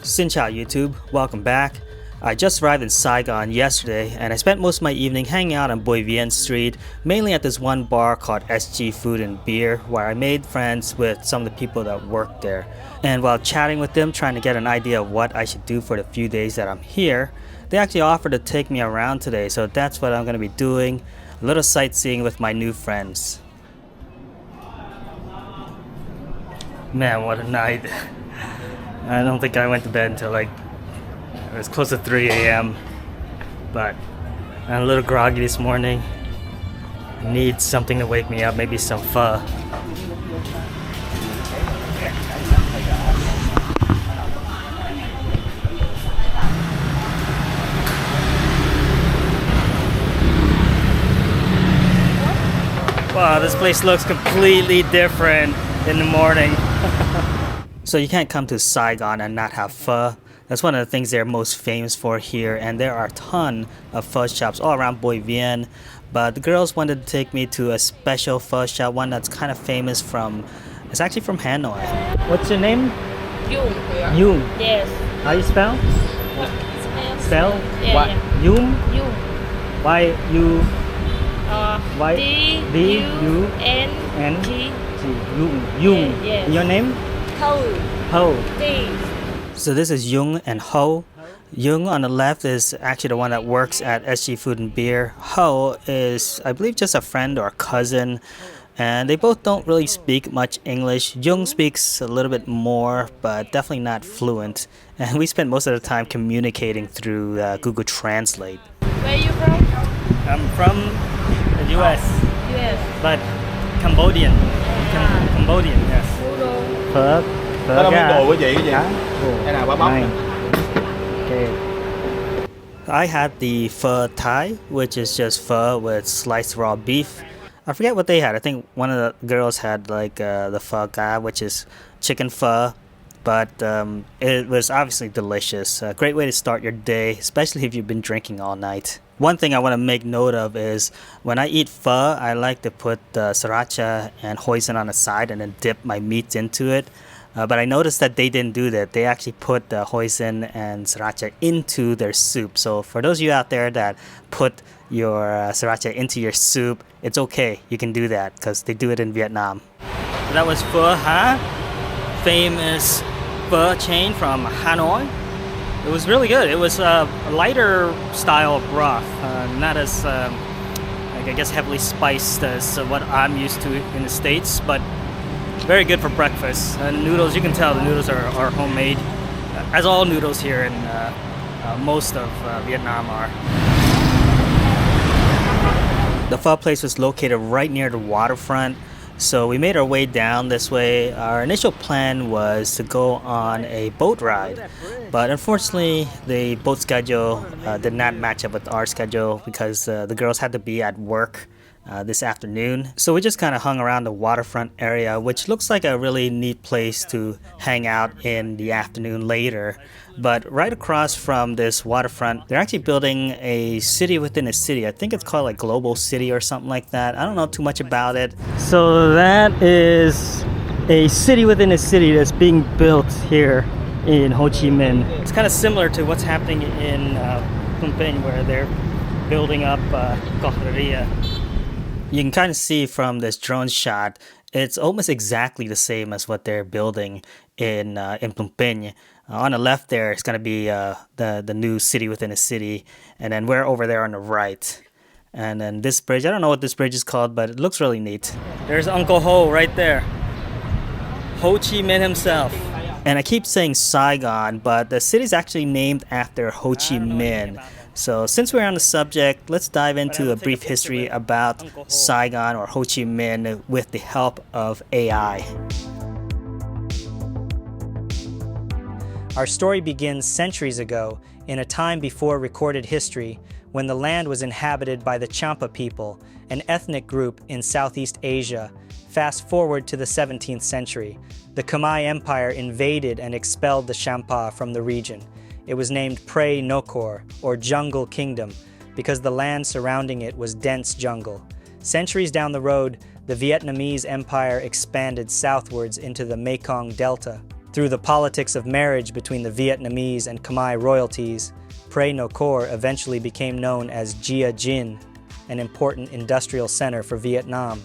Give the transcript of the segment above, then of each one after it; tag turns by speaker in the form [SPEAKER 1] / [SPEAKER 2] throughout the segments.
[SPEAKER 1] Xin chào YouTube, welcome back. I just arrived in Saigon yesterday and I spent most of my evening hanging out on Boi Vien Street, mainly at this one bar called SG Food and Beer, where I made friends with some of the people that work there. And while chatting with them, trying to get an idea of what I should do for the few days that I'm here, they actually offered to take me around today, so that's what I'm going to be doing, a little sightseeing with my new friends. Man, what a night. I don't think I went to bed until it was close to 3 a.m. But I'm a little groggy this morning. I need something to wake me up, maybe some pho. Wow, this place looks completely different in the morning. So you can't come to Saigon and not have pho. That's one of the things they're most famous for here, and there are a ton of pho shops all around Boi Vien. But the girls wanted to take me to a special pho shop, one that's kind of famous it's actually from Hanoi. What's your name?
[SPEAKER 2] Yung.
[SPEAKER 1] Yung.
[SPEAKER 2] Yes.
[SPEAKER 1] How you spell? Spell?
[SPEAKER 2] Yeah,
[SPEAKER 1] What?
[SPEAKER 2] yeah.
[SPEAKER 1] Yung?
[SPEAKER 2] Yung.
[SPEAKER 1] Why you? Why?
[SPEAKER 2] D U N
[SPEAKER 1] N
[SPEAKER 2] G.
[SPEAKER 1] Yung. Yung.
[SPEAKER 2] Yes.
[SPEAKER 1] Your name?
[SPEAKER 2] Ho.
[SPEAKER 1] Ho.
[SPEAKER 2] D.
[SPEAKER 1] So this is Yung and Ho. Yung on the left is actually the one that works at SG Food and Beer. Ho is, I believe, just a friend or a cousin. And they both don't really speak much English. Yung speaks a little bit more, but definitely not fluent. And we spend most of the time communicating through Google Translate.
[SPEAKER 2] Where are you from?
[SPEAKER 1] I'm from the US,
[SPEAKER 2] US.
[SPEAKER 1] but Cambodian. Cambodian, yes. Phở.
[SPEAKER 3] Có đâu biết đồ của chị cái gì? Hay là quả bóng?
[SPEAKER 1] Okay. I had the pho Thai, which is just pho with sliced raw beef. I forget what they had. I think one of the girls had the pho ga, which is chicken pho. But it was obviously delicious. A great way to start your day, especially if you've been drinking all night. One thing I want to make note of is when I eat pho, I like to put sriracha and hoisin on the side and then dip my meats into it. But I noticed that they didn't do that. They actually put the hoisin and sriracha into their soup. So for those of you out there that put your sriracha into your soup, it's okay. You can do that because they do it in Vietnam. That was pho ha, famous pho chain from Hanoi. It was really good. It was a lighter style of broth, not as I guess heavily spiced as what I'm used to in the States, but very good for breakfast. And noodles, you can tell the noodles are homemade, as all noodles here in most of Vietnam are. The pho place was located right near the waterfront, so we made our way down this way. Our initial plan was to go on a boat ride, but unfortunately the boat schedule did not match up with our schedule because the girls had to be at work this afternoon. So we just kind of hung around the waterfront area, which looks like a really neat place to hang out in the afternoon later. But right across from this waterfront, they're actually building a city within a city. I think it's called like Global City or something like that. I don't know too much about it. So that is a city within a city that's being built here in Ho Chi Minh. It's kind of similar to what's happening in Phnom Penh, where they're building up Koharia. You can kind of see from this drone shot, it's almost exactly the same as what they're building in Phnom Penh. On the left there, it's going to be the new city within a city, and then we're over there on the right. And then this bridge, I don't know what this bridge is called, but it looks really neat. There's Uncle Ho right there. Ho Chi Minh himself. And I keep saying Saigon, but the city's actually named after Ho Chi Minh. So since we're on the subject, let's dive into a brief history about Saigon or Ho Chi Minh with the help of AI. Our story begins centuries ago, in a time before recorded history, when the land was inhabited by the Champa people, an ethnic group in Southeast Asia. Fast forward to the 17th century. The Khmer Empire invaded and expelled the Champa from the region. It was named Prey Nokor, or Jungle Kingdom, because the land surrounding it was dense jungle. Centuries down the road, the Vietnamese Empire expanded southwards into the Mekong Delta. Through the politics of marriage between the Vietnamese and Khmer royalties, Pre No Cor eventually became known as Gia Dinh, an important industrial center for Vietnam.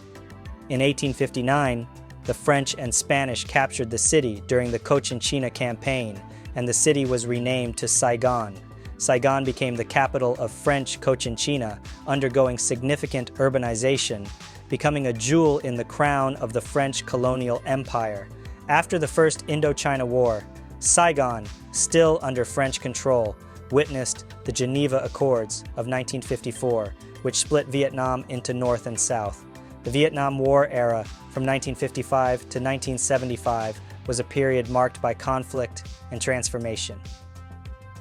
[SPEAKER 1] In 1859, the French and Spanish captured the city during the Cochinchina campaign, and the city was renamed to Saigon. Saigon became the capital of French Cochinchina, undergoing significant urbanization, becoming a jewel in the crown of the French colonial empire. After the First Indochina War, Saigon, still under French control, witnessed the Geneva Accords of 1954, which split Vietnam into North and South. The Vietnam War era, from 1955 to 1975, was a period marked by conflict and transformation.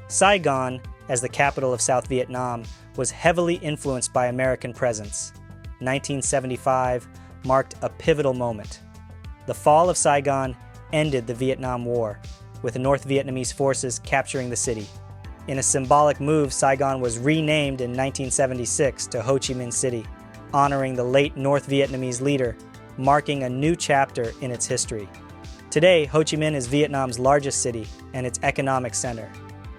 [SPEAKER 1] Saigon, as the capital of South Vietnam, was heavily influenced by American presence. 1975 marked a pivotal moment. The fall of Saigon ended the Vietnam War, with the North Vietnamese forces capturing the city. In a symbolic move, Saigon was renamed in 1976 to Ho Chi Minh City, honoring the late North Vietnamese leader, marking a new chapter in its history. Today, Ho Chi Minh is Vietnam's largest city and its economic center.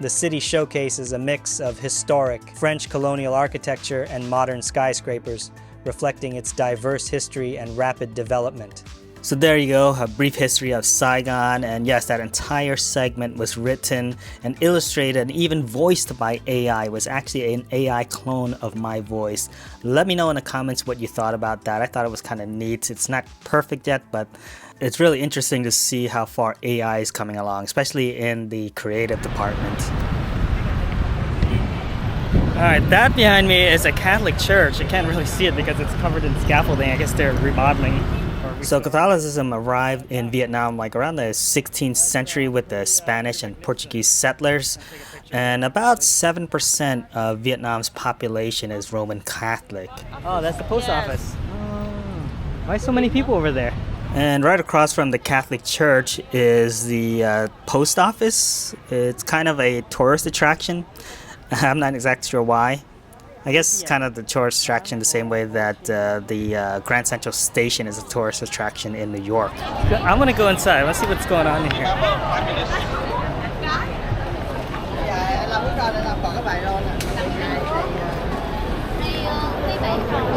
[SPEAKER 1] The city showcases a mix of historic French colonial architecture and modern skyscrapers, reflecting its diverse history and rapid development. So there you go, a brief history of Saigon, and yes, that entire segment was written and illustrated and even voiced by AI. It was actually an AI clone of my voice. Let me know in the comments what you thought about that. I thought it was kind of neat. It's not perfect yet, but it's really interesting to see how far AI is coming along, especially in the creative department. Alright, that behind me is a Catholic church. You can't really see it because it's covered in scaffolding. I guess they're remodeling. So Catholicism arrived in Vietnam like around the 16th century with the Spanish and Portuguese settlers, and about 7% of Vietnam's population is Roman Catholic. Oh, that's the post office. Oh, why so many people over there? And right across from the Catholic Church is the post office. It's kind of a tourist attraction. I'm not exactly sure why. I guess it's kind of the tourist attraction the same way that the Grand Central Station is a tourist attraction in New York. I'm gonna go inside. Let's see what's going on in here.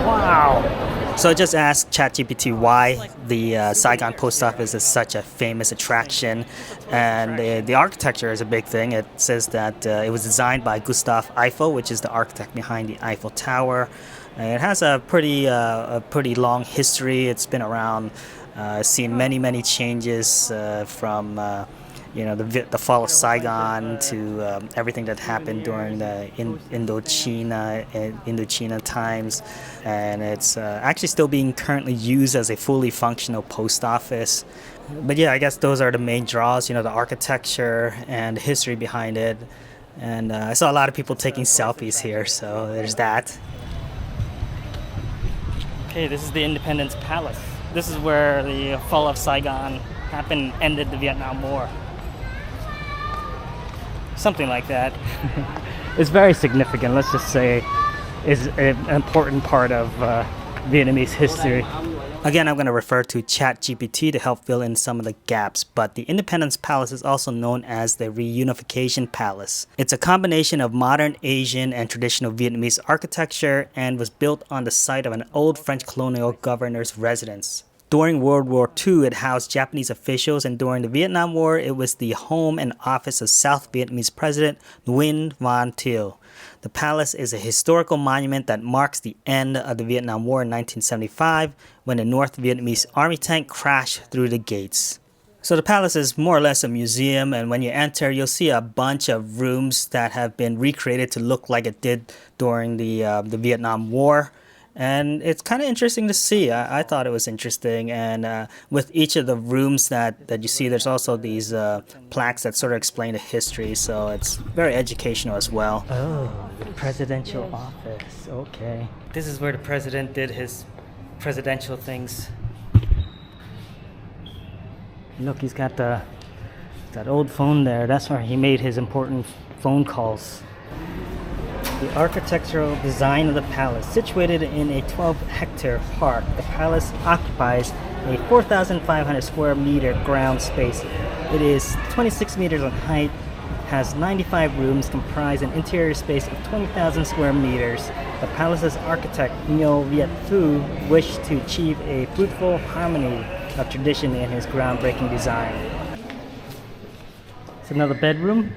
[SPEAKER 1] Wow. So I just asked ChatGPT why the Saigon post office is such a famous attraction, and the architecture is a big thing. It says that it was designed by Gustave Eiffel, which is the architect behind the Eiffel Tower. It has a pretty long history. It's been around, seen many changes from the fall of Saigon to everything that happened during the Indochina times, and it's actually still being currently used as a fully functional post office. But yeah, I guess those are the main draws, the architecture and the history behind it. And I saw a lot of people taking selfies here, so there's that. Okay, this is the Independence Palace. This is where the fall of Saigon happened, ended the Vietnam War. Something like that. It's very significant, let's just say, is an important part of Vietnamese history. Again, I'm going to refer to ChatGPT to help fill in some of the gaps, but the Independence Palace is also known as the Reunification Palace. It's a combination of modern Asian and traditional Vietnamese architecture and was built on the site of an old French colonial governor's residence. During World War II, it housed Japanese officials, and during the Vietnam War, it was the home and office of South Vietnamese President Nguyen Van Thieu. The palace is a historical monument that marks the end of the Vietnam War in 1975, when the North Vietnamese army tank crashed through the gates. So the palace is more or less a museum, and when you enter, you'll see a bunch of rooms that have been recreated to look like it did during the Vietnam War. And it's kind of interesting to see. I thought it was interesting. And with each of the rooms that you see, there's also these plaques that sort of explain the history. So it's very educational as well. Oh, the presidential office. Okay. This is where the president did his presidential things. Look, he's got that old phone there. That's where he made his important phone calls. The architectural design of the palace. Situated in a 12-hectare park, the palace occupies a 4,500 square meter ground space. It is 26 meters in height, has 95 rooms, comprise an interior space of 20,000 square meters. The palace's architect, Ngo Viet Phu, wished to achieve a fruitful harmony of tradition in his groundbreaking design. It's another bedroom.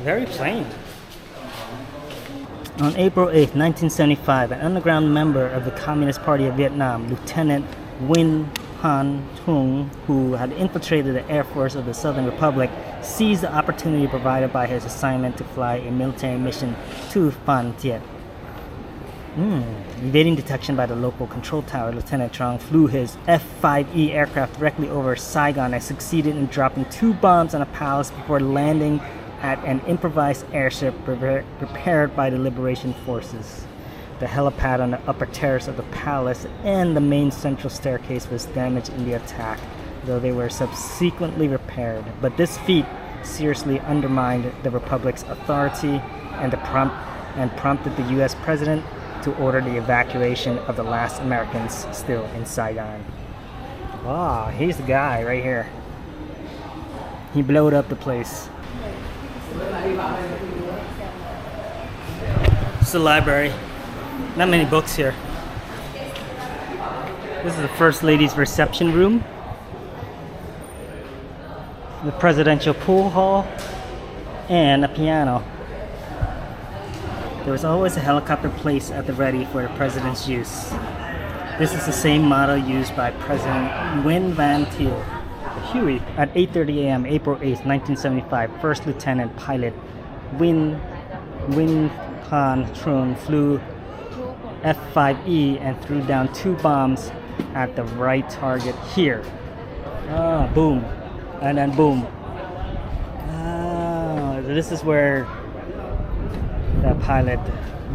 [SPEAKER 1] Very plain. On April 8, 1975, an underground member of the Communist Party of Vietnam, Lieutenant Nguyen Han Thung, who had infiltrated the Air Force of the Southern Republic, seized the opportunity provided by his assignment to fly a military mission to Phan Thiet. Evading detection by the local control tower, Lieutenant Trong flew his F-5E aircraft directly over Saigon and succeeded in dropping 2 bombs on a palace before landing at an improvised airship prepared by the liberation forces. The helipad on the upper terrace of the palace and the main central staircase was damaged in the attack, though they were subsequently repaired. But this feat seriously undermined the Republic's authority and prompted the U.S. President to order the evacuation of the last Americans still in Saigon. Wow, he's the guy right here. He blowed up the place. It's the library. Not many books here. This is the First Lady's reception room. The presidential pool hall and a piano. There was always a helicopter placed at the ready for the president's use. This is the same model used by President Nguyen Van Thieu. Huey. At 8:30 a.m. April 8, 1975, First Lieutenant Pilot Nguyen Han Trung flew F-5E and threw down 2 bombs at the right target here. Boom. And then boom. This is where the pilot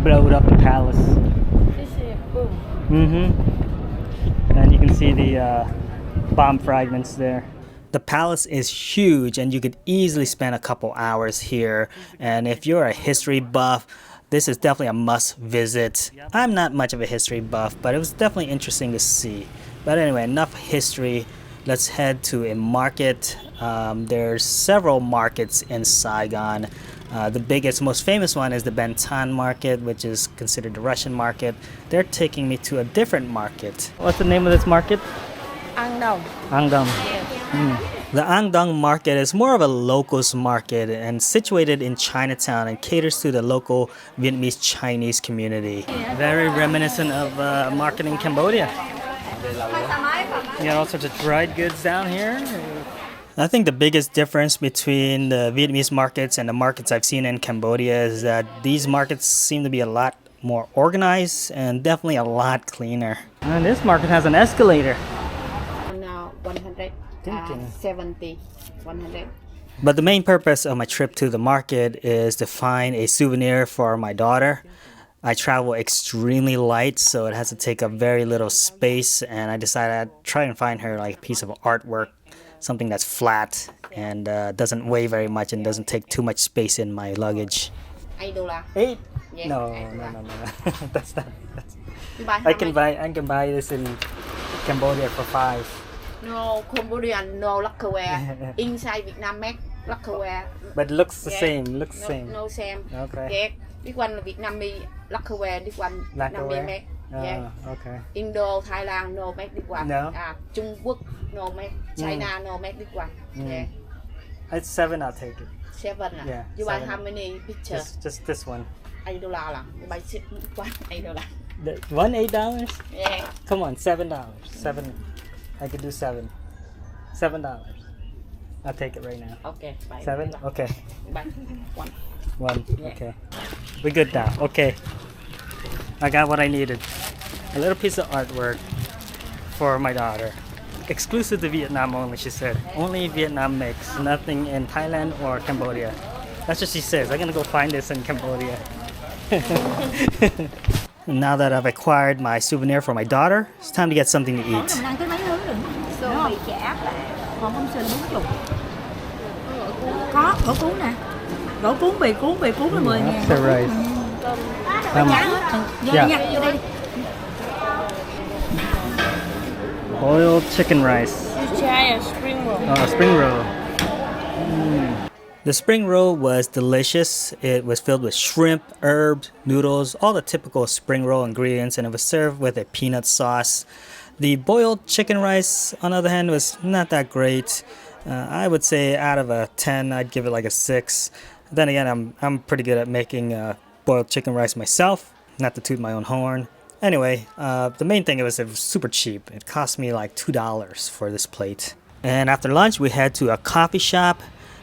[SPEAKER 1] blowed up the palace.
[SPEAKER 2] This is boom.
[SPEAKER 1] And you can see the bomb fragments there. The palace is huge and you could easily spend a couple hours here. And if you're a history buff, this is definitely a must visit. I'm not much of a history buff, but it was definitely interesting to see. But anyway, enough history. Let's head to a market. There's several markets in Saigon. The biggest, most famous one is the Bentan market, which is considered the Russian market. They're taking me to a different market. What's the name of this market?
[SPEAKER 2] Angang.
[SPEAKER 1] Angang.
[SPEAKER 2] Yes.
[SPEAKER 1] The Angang Market is more of a locals market and situated in Chinatown and caters to the local Vietnamese Chinese community. Very reminiscent of a market in Cambodia. You got all sorts of dried goods down here. I think the biggest difference between the Vietnamese markets and the markets I've seen in Cambodia is that these markets seem to be a lot more organized and definitely a lot cleaner. And this market has an escalator.
[SPEAKER 4] 100, 70, 100.
[SPEAKER 1] But the main purpose of my trip to the market is to find a souvenir for my daughter. I travel extremely light, so it has to take up very little space, and I decided I'd try and find her like a piece of artwork, something that's flat and doesn't weigh very much and doesn't take too much space in my luggage.
[SPEAKER 4] $8.
[SPEAKER 1] 8?
[SPEAKER 4] Yes,
[SPEAKER 1] No. That's not.
[SPEAKER 4] You buy how
[SPEAKER 1] I can
[SPEAKER 4] much?
[SPEAKER 1] buy this in Cambodia for 5.
[SPEAKER 4] No, Cambodian, no lacquerware. Inside Vietnam make lacquerware.
[SPEAKER 1] But it looks the
[SPEAKER 4] Yeah.
[SPEAKER 1] same.
[SPEAKER 4] No same.
[SPEAKER 1] Okay.
[SPEAKER 4] Yes. This one is Vietnamese lacquerware. This one
[SPEAKER 1] Lacquerware?
[SPEAKER 4] Vietnamese make. Yeah.
[SPEAKER 1] Okay.
[SPEAKER 4] Indo, Thailand, no make this one.
[SPEAKER 1] No?
[SPEAKER 4] Trung Quốc, no make. China, no make this one. Yeah.
[SPEAKER 1] It's 7, I'll take it.
[SPEAKER 4] 7.
[SPEAKER 1] Yeah,
[SPEAKER 4] You buy
[SPEAKER 1] 7.
[SPEAKER 4] how many pictures?
[SPEAKER 1] Just this one.
[SPEAKER 4] $8 lah. You buy one $8.
[SPEAKER 1] One $8?
[SPEAKER 4] Yeah.
[SPEAKER 1] Come on, $7. 7. I could do 7. $7. I'll take it right now.
[SPEAKER 4] Okay. Buy
[SPEAKER 1] 7? Okay.
[SPEAKER 4] Buy one.
[SPEAKER 1] 1.
[SPEAKER 4] Yeah.
[SPEAKER 1] Okay. We're good now. Okay. I got what I needed. A little piece of artwork for my daughter. Exclusive to Vietnam only, she said. Only Vietnam makes. Nothing in Thailand or Cambodia. That's what she says. I'm gonna go find this in Cambodia. Now that I've acquired my souvenir for my daughter, it's time to get something to eat.
[SPEAKER 5] Ăn tới mấy thứ nữa. Đúng không? Chả áp lại. Còn không sình 40. Có, gỗ cuốn nè. Gỗ cuốn, bì cuốn là 10.000.
[SPEAKER 1] That's the rice.
[SPEAKER 5] Giá hết. Vô đây nha, vô đây đi.
[SPEAKER 1] Boiled chicken rice.
[SPEAKER 2] You try a spring roll.
[SPEAKER 1] Oh, spring roll. The spring roll was delicious. It was filled with shrimp, herbs, noodles, all the typical spring roll ingredients, and it was served with a peanut sauce. The boiled chicken rice, on the other hand, was not that great. I would say out of a 10, I'd give it like a 6. Then again, I'm pretty good at making boiled chicken rice myself, not to toot my own horn. Anyway, the main thing it was super cheap. It cost me like $2 for this plate. And after lunch, we head to a coffee shop.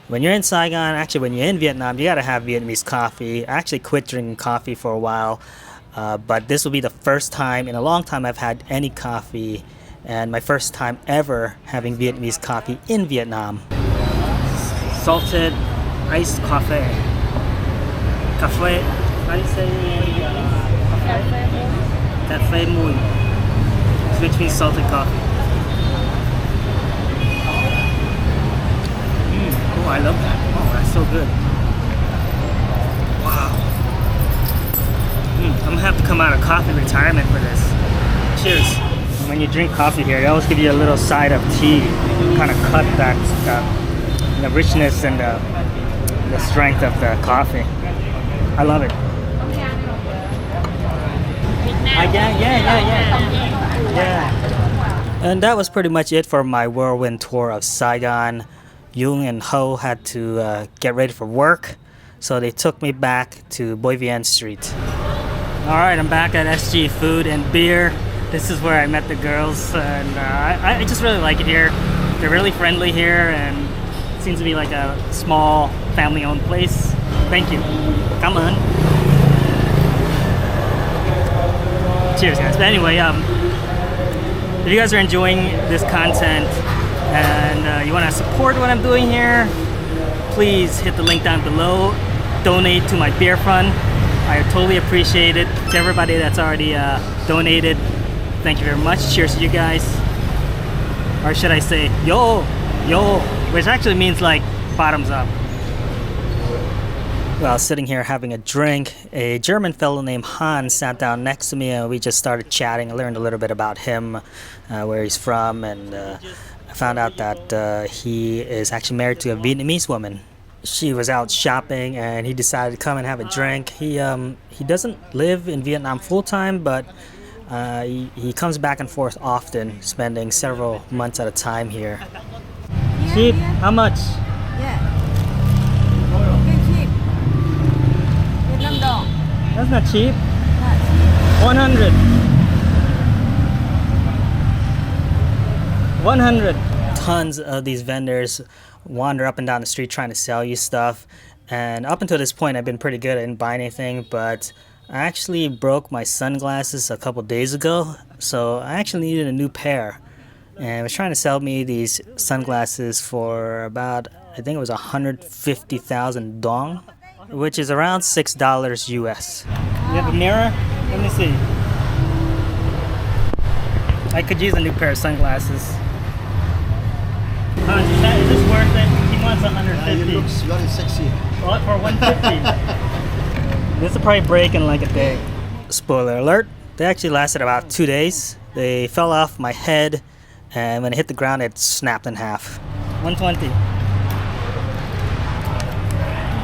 [SPEAKER 1] When you're in Saigon, actually when you're in Vietnam, you gotta have Vietnamese coffee. I actually quit drinking coffee for a while, but this will be the first time in a long time I've had any coffee, and my first time ever having Vietnamese coffee in Vietnam. Salted iced coffee. Cafe, how do you say? Cafe Moon, which means salted coffee. Oh, I love that. Oh, that's so good. Wow. I'm gonna have to come out of coffee retirement for this. Cheers. When you drink coffee here, they always give you a little side of tea. Kind of cut that the richness and the strength of the coffee. I love it. Yeah. And that was pretty much it for my whirlwind tour of Saigon. Yung and Ho had to get ready for work, so they took me back to Boi Vien Street. Alright, I'm back at SG Food and Beer. This is where I met the girls, and I just really like it here. They're really friendly here, and it seems to be like a small family-owned place. Thank you. Come on. Cheers, guys. But anyway, if you guys are enjoying this content and you want to support what I'm doing here, please hit the link down below. Donate to my beer fund. I totally appreciate it. To everybody that's already donated, thank you very much. Cheers to you guys. Or should I say, yo, which actually means like bottoms up. While sitting here having a drink, a German fellow named Hans sat down next to me and we just started chatting. I learned a little bit about him, where he's from, and I found out that he is actually married to a Vietnamese woman. She was out shopping and he decided to come and have a drink. He doesn't live in Vietnam full time, but he comes back and forth often, spending several months at a time here. Cheap? How much?
[SPEAKER 5] Yeah. Okay, cheap. Vietnam dong.
[SPEAKER 1] That's not cheap.
[SPEAKER 5] Not cheap.
[SPEAKER 1] 100. 100. Tons of these vendors wander up and down the street trying to sell you stuff, and up until this point I've been pretty good. I didn't buy anything, but I actually broke my sunglasses a couple days ago, so I actually needed a new pair, and was trying to sell me these sunglasses for about, I think it was 150,000 dong, which is around $6 US. You have a mirror? Let me see. I could use a new pair of sunglasses. Is this worth it? He wants 150.
[SPEAKER 3] It looks very sexy.
[SPEAKER 1] What, for 150? This will probably break in like a day. Spoiler alert, they actually lasted about 2 days. They fell off my head, and when it hit the ground it snapped in half. 120.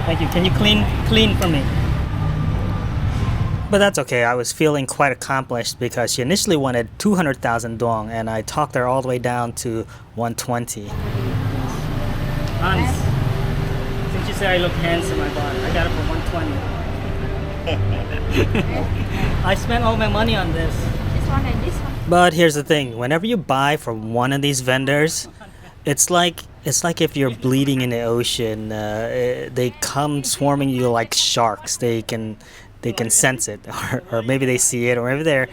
[SPEAKER 1] Thank you. Can you clean for me? But that's okay. I was feeling quite accomplished because she initially wanted 200,000 dong, and I talked her all the way down to 120. Hans, since you say I look handsome, I got it for 120. I spent all my money on this.
[SPEAKER 5] This one and this one.
[SPEAKER 1] But here's the thing: whenever you buy from one of these vendors, it's like if you're bleeding in the ocean. They come swarming you like sharks. They can sense it, or maybe they see it, or maybe they're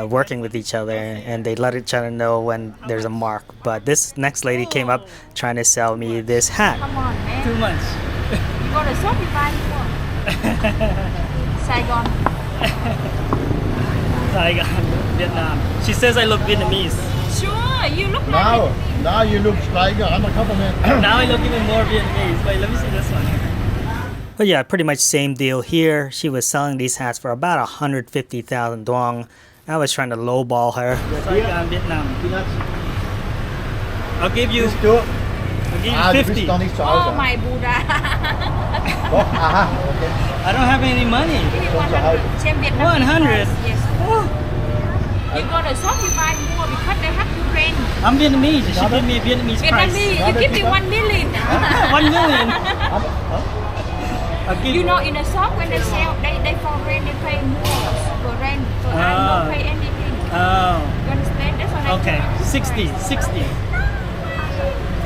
[SPEAKER 1] working with each other and they let each other know when there's a mark. But this next lady came up trying to sell me this hat.
[SPEAKER 5] Come on, man.
[SPEAKER 1] Too much.
[SPEAKER 5] You go to shop, you buy more. Saigon.
[SPEAKER 1] Saigon, Vietnam. She says I look Vietnamese.
[SPEAKER 5] Sure, you look like
[SPEAKER 3] Now you look like I'm a compliment.
[SPEAKER 1] Now I look even more Vietnamese. Wait, let me see this one here. But yeah, pretty much same deal here. She was selling these hats for about 150,000 dong. I was trying to lowball her. Saigon, Vietnam. I'll give you.
[SPEAKER 3] Bist du?
[SPEAKER 1] I'll give
[SPEAKER 3] Ah,
[SPEAKER 1] you
[SPEAKER 3] du bist
[SPEAKER 1] 50.
[SPEAKER 3] noch nicht zu
[SPEAKER 5] Oh
[SPEAKER 3] Hause.
[SPEAKER 5] my Buddha.
[SPEAKER 3] Doch, aha, okay.
[SPEAKER 1] I don't have any money.
[SPEAKER 5] Give me 100. Same Vietnamese
[SPEAKER 1] 100?
[SPEAKER 5] price, yes. You go to shop, you buy more because they have to rent.
[SPEAKER 1] I'm Vietnamese. You should give me a Vietnamese price.
[SPEAKER 5] Vietnamese, you give me 1 million.
[SPEAKER 1] 1 million. I'll give
[SPEAKER 5] You know, in the shop when they sell, they for rent, they pay more for rent. So I don't pay anything.
[SPEAKER 1] Oh,
[SPEAKER 5] You understand? That's what I
[SPEAKER 1] okay.
[SPEAKER 5] do.
[SPEAKER 1] 60, 60.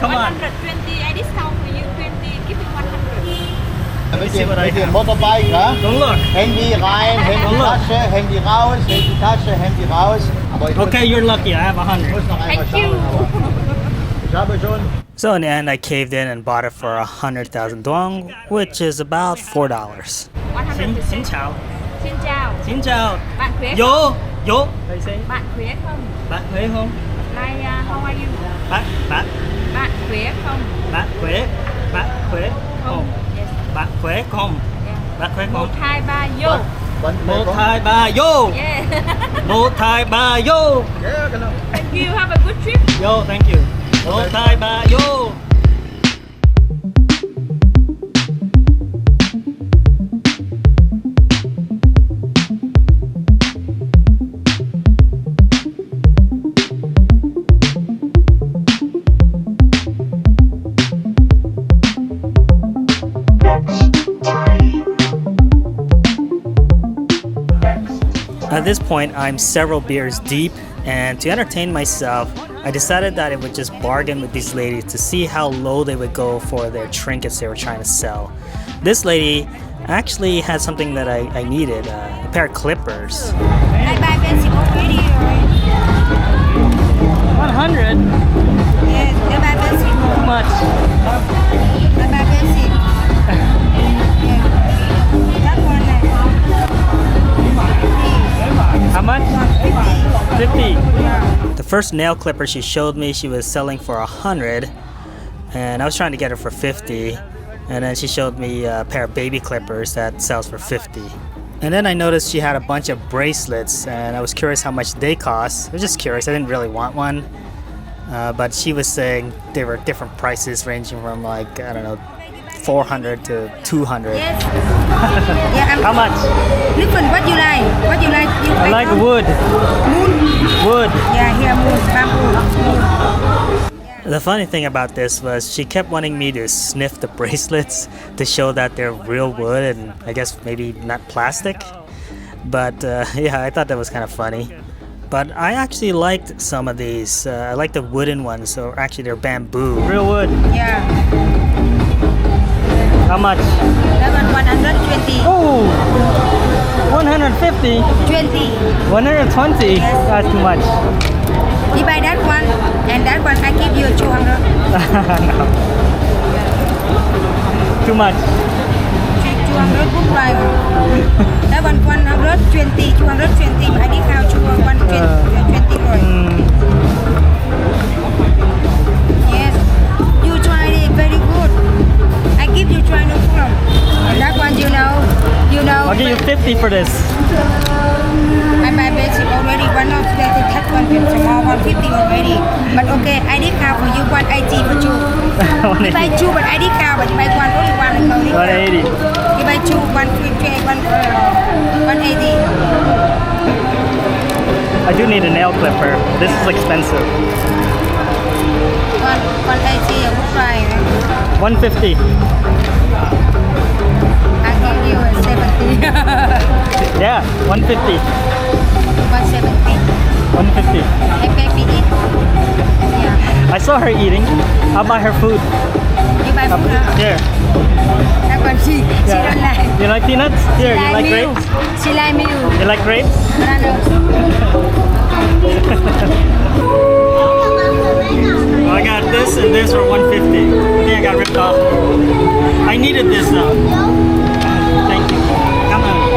[SPEAKER 1] Come on.
[SPEAKER 5] 120, I discount for you 20, give me 100.
[SPEAKER 3] Mit
[SPEAKER 1] see
[SPEAKER 3] dem,
[SPEAKER 1] what I
[SPEAKER 3] mit dem
[SPEAKER 1] have.
[SPEAKER 3] Motorbike, ja?
[SPEAKER 1] Don't look.
[SPEAKER 3] Handy rein, Handy
[SPEAKER 1] Look.
[SPEAKER 3] Tasche, Handy raus, Handy Tasche, Handy raus. Aber ich
[SPEAKER 1] Okay, you're lucky. I have 100.
[SPEAKER 3] muss noch einmal
[SPEAKER 5] Thank you.
[SPEAKER 3] schauen. Aber ich habe schon.
[SPEAKER 1] So in the end, I caved in and bought it for 100,000 dong, which is about $4.
[SPEAKER 5] 100%.
[SPEAKER 1] Xin chào.
[SPEAKER 5] Xin chào.
[SPEAKER 1] Xin chào.
[SPEAKER 5] Bạn khỏe không?
[SPEAKER 1] Yo, yo. They say.
[SPEAKER 5] Bạn khỏe không?
[SPEAKER 1] Bạn khỏe không?
[SPEAKER 5] Like, how are you?
[SPEAKER 1] Bạn
[SPEAKER 5] Bạn khỏe không?
[SPEAKER 1] khỏe. Bạn khỏe không?
[SPEAKER 5] Yes.
[SPEAKER 1] Bạn khỏe không?
[SPEAKER 5] Yeah.
[SPEAKER 1] Bạn khỏe
[SPEAKER 5] 1,
[SPEAKER 1] không?
[SPEAKER 5] 2, 3, yo.
[SPEAKER 1] Một, hai, ba, yo.
[SPEAKER 5] Yeah.
[SPEAKER 1] Một, hai, ba, yo.
[SPEAKER 3] Ja, genau.
[SPEAKER 5] Thank you. Have a good trip.
[SPEAKER 1] Yo, thank you. Một, hai, ba, yo. At this point, I'm several beers deep, and to entertain myself, I decided that I would just bargain with these ladies to see how low they would go for their trinkets they were trying to sell. This lady actually had something that I needed, a pair of clippers.
[SPEAKER 5] I buy basic already.
[SPEAKER 1] 100?
[SPEAKER 5] Yes, I buy basic.
[SPEAKER 1] Too much.
[SPEAKER 5] I buy basic. Yeah. That one,
[SPEAKER 1] How much? 50.
[SPEAKER 5] 50.
[SPEAKER 1] The first nail clipper she showed me, she was selling for 100, and I was trying to get her for 50. And then she showed me a pair of baby clippers that sells for 50. And then I noticed she had a bunch of bracelets, and I was curious how much they cost. I was just curious. I didn't really want one, but she was saying they were different prices, ranging from like, I don't know, 400 to 200.
[SPEAKER 5] Yes. Yeah,
[SPEAKER 1] How much?
[SPEAKER 5] Listen, what you like? What you like? You
[SPEAKER 1] I like
[SPEAKER 5] how?
[SPEAKER 1] wood.
[SPEAKER 5] Moon?
[SPEAKER 1] Wood.
[SPEAKER 5] Yeah, here moon, bamboo.
[SPEAKER 1] The funny thing about this was she kept wanting me to sniff the bracelets to show that they're real wood and I guess maybe not plastic. But yeah, I thought that was kind of funny. But I actually liked some of these. I like the wooden ones, so actually they're bamboo. Real wood.
[SPEAKER 5] Yeah.
[SPEAKER 1] How much?
[SPEAKER 5] That one 120.
[SPEAKER 1] Oh, 150.
[SPEAKER 5] 20.
[SPEAKER 1] 120.
[SPEAKER 5] Yes.
[SPEAKER 1] That's too much.
[SPEAKER 5] You buy that one, and that one I give you 200.
[SPEAKER 1] No. Too much.
[SPEAKER 5] 200 good price. That one 120, 220. I discount you 120 right. Yes. You try it, very good. I give you try no problem. And that one you know.
[SPEAKER 1] I'll give you 50 for this.
[SPEAKER 5] I buy basic already. One of that one is small, 150 already. But okay, I discount for you 180 for two. You buy two, but I discount. But you buy one, only one. No discount.
[SPEAKER 1] 180.
[SPEAKER 5] You buy two, 180.
[SPEAKER 1] I do need a nail clipper. This is expensive.
[SPEAKER 5] 180, a good price.
[SPEAKER 1] 150.
[SPEAKER 5] I give you a 70.
[SPEAKER 1] Yeah, 150.
[SPEAKER 5] 170.
[SPEAKER 1] 150.
[SPEAKER 5] I pay for it. Yeah.
[SPEAKER 1] I saw her eating. I'll buy her food.
[SPEAKER 5] You buy food, huh?
[SPEAKER 1] Here.
[SPEAKER 5] That one she don't like.
[SPEAKER 1] You like peanuts? Here, you like
[SPEAKER 5] milk.
[SPEAKER 1] grapes?
[SPEAKER 5] She like milk.
[SPEAKER 1] You like grapes? I got this and this for 150. I think I got ripped off. I needed this though. Thank you. Come on.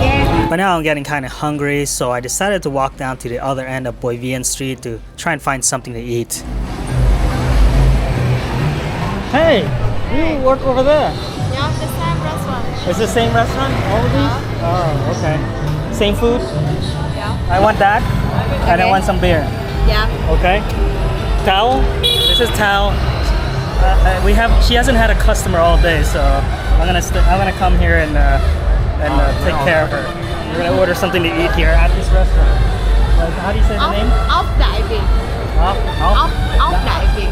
[SPEAKER 5] Yeah.
[SPEAKER 1] But now I'm getting kind of hungry, so I decided to walk down to the other end of Boi Vien Street to try and find something to eat. Hey, you work over there.
[SPEAKER 2] Yeah, the same restaurant.
[SPEAKER 1] It's the same restaurant, all of these? Oh, okay. Same food?
[SPEAKER 2] Yeah.
[SPEAKER 1] I want that, and I
[SPEAKER 5] Okay.
[SPEAKER 1] want some beer.
[SPEAKER 2] Yeah.
[SPEAKER 1] Okay? Towel? This this is Tao. She hasn't had a customer all day, so I'm gonna come here and take care of her. We're gonna order something to eat here at this restaurant. How do you say the name?
[SPEAKER 2] Ốc Đại Việt. Ốc Đại Việt.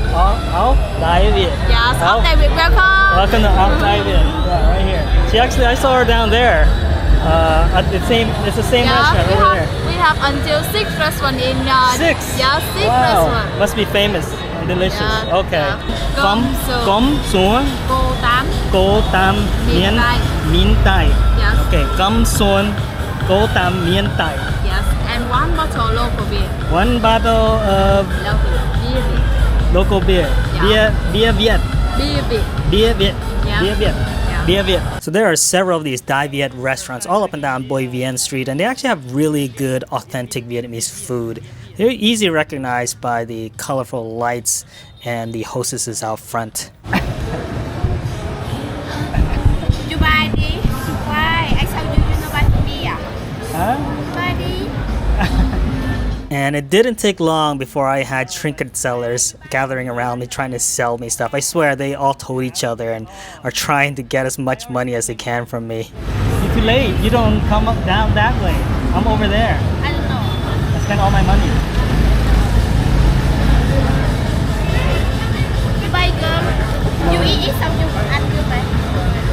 [SPEAKER 1] Ốc Đại Việt.
[SPEAKER 2] Yes, Ốc Đại Việt, welcome.
[SPEAKER 1] Welcome to Ốc Đại Việt. Yeah, right here. I saw her down there. It's the same restaurant over there.
[SPEAKER 2] We have until 6 restaurants in
[SPEAKER 1] 6?
[SPEAKER 2] Yeah, 6
[SPEAKER 1] Wow.
[SPEAKER 2] restaurants.
[SPEAKER 1] Must be famous and delicious.
[SPEAKER 2] Yeah,
[SPEAKER 1] Okay.
[SPEAKER 2] yeah.
[SPEAKER 1] Cơm suối
[SPEAKER 2] Cô Tám.
[SPEAKER 1] miến
[SPEAKER 2] Miến
[SPEAKER 1] Tây.
[SPEAKER 2] Yes.
[SPEAKER 1] Okay. Cơm suối cô Tám miến Tây.
[SPEAKER 2] Yes, and 1 bottle local beer.
[SPEAKER 1] 1 bottle of local beer.
[SPEAKER 2] Yeah.
[SPEAKER 1] Beer Viet.
[SPEAKER 2] Beer Việt.
[SPEAKER 1] Beer Viet.
[SPEAKER 2] Yeah.
[SPEAKER 1] Beer Viet.
[SPEAKER 2] Yeah.
[SPEAKER 1] Beer Viet. So there are several of these Dai Viet restaurants all up and down Boi Vien Street, and they actually have really good, authentic Vietnamese food. They're easily recognized by the colorful lights and the hostesses out front.
[SPEAKER 5] You buy đi. Why? I saw you know buy for me à?
[SPEAKER 1] Huh?
[SPEAKER 5] Buy đi.
[SPEAKER 1] And it didn't take long before I had trinket sellers gathering around me trying to sell me stuff. I swear they all told each other and are trying to get as much money as they can from me. You're too late. You don't come up down that way. I'm over there.
[SPEAKER 5] I don't know.
[SPEAKER 1] I spent all my money.
[SPEAKER 5] You buy girl. You eat xong you ăn chưa vậy?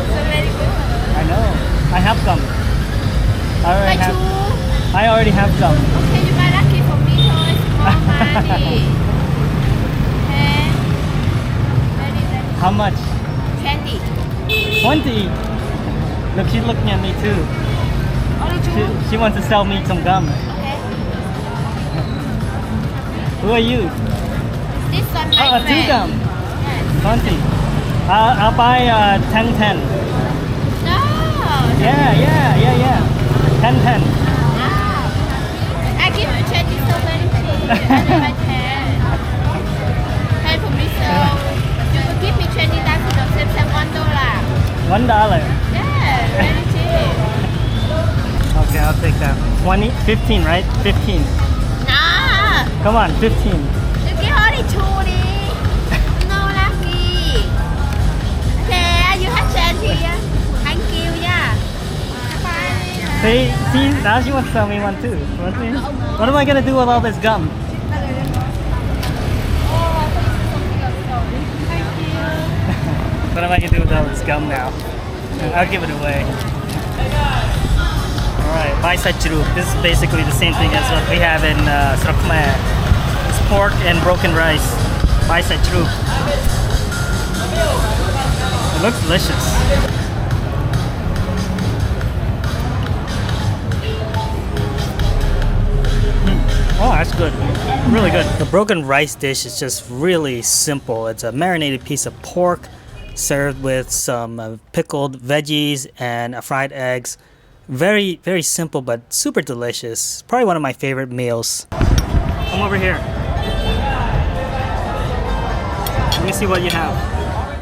[SPEAKER 5] So very good.
[SPEAKER 1] I know. I have some.
[SPEAKER 5] Buy two.
[SPEAKER 1] I already have some.
[SPEAKER 5] Okay, you buy lucky for me thôi. Small money. Okay. Very.
[SPEAKER 1] How much?
[SPEAKER 5] 20.
[SPEAKER 1] 20. Look, she's looking at me too.
[SPEAKER 5] Only two.
[SPEAKER 1] She wants to sell me some gum.
[SPEAKER 5] Okay.
[SPEAKER 1] Who are you?
[SPEAKER 5] This one my friend.
[SPEAKER 1] 2 gum.
[SPEAKER 5] Yes.
[SPEAKER 1] 20. I'll buy 10.
[SPEAKER 5] No.
[SPEAKER 1] Yeah. 10.
[SPEAKER 5] I give you 20 so very cheap. I never can. Pay for me so. You will give me 20 that you don't save $1.
[SPEAKER 1] $1.
[SPEAKER 5] Yeah, very cheap.
[SPEAKER 1] Okay, I'll take that. 20, 15, right? 15.
[SPEAKER 5] Nah.
[SPEAKER 1] Come on, 15.
[SPEAKER 5] You give only 2 đi. No lucky. Okay, you have 20. Thank you, yeah. Bye.
[SPEAKER 1] See, now she wants to sell me one too. What am I gonna do with all this gum? What am I gonna do with all this gum now? I'll give it away. Alright, bai sachru. This is basically the same thing as what we have in Srok Khmer. It's pork and broken rice. Bai sachru. It looks delicious. Oh, that's good. Really good. The broken rice dish is just really simple. It's a marinated piece of pork served with some pickled veggies and fried eggs. Very, very simple, but super delicious. Probably one of my favorite meals. Come over here. Let me see what you have.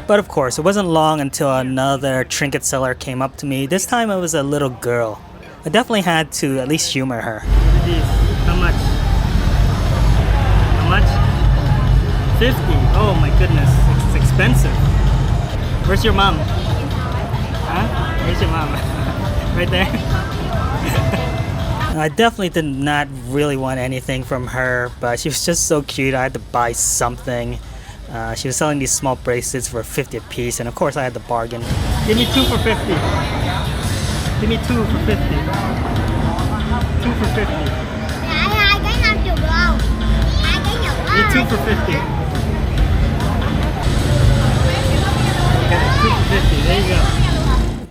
[SPEAKER 1] But of course, it wasn't long until another trinket seller came up to me. This time it was a little girl. I definitely had to at least humor her. How much? How much? 50. Oh my goodness, it's expensive. Where's your mom? Huh? Where's your mom? Right there? I definitely did not really want anything from her, but she was just so cute. I had to buy something. She was selling these small bracelets for 50 a piece, and of course I had to bargain. Give me 2 for 50. Give me 2 for 50. 2 for 50.
[SPEAKER 5] Hai cái 50 được không? Hai cái nhỏ quá.
[SPEAKER 1] Give me 2 for 50. Okay, 2 for 50. There you go.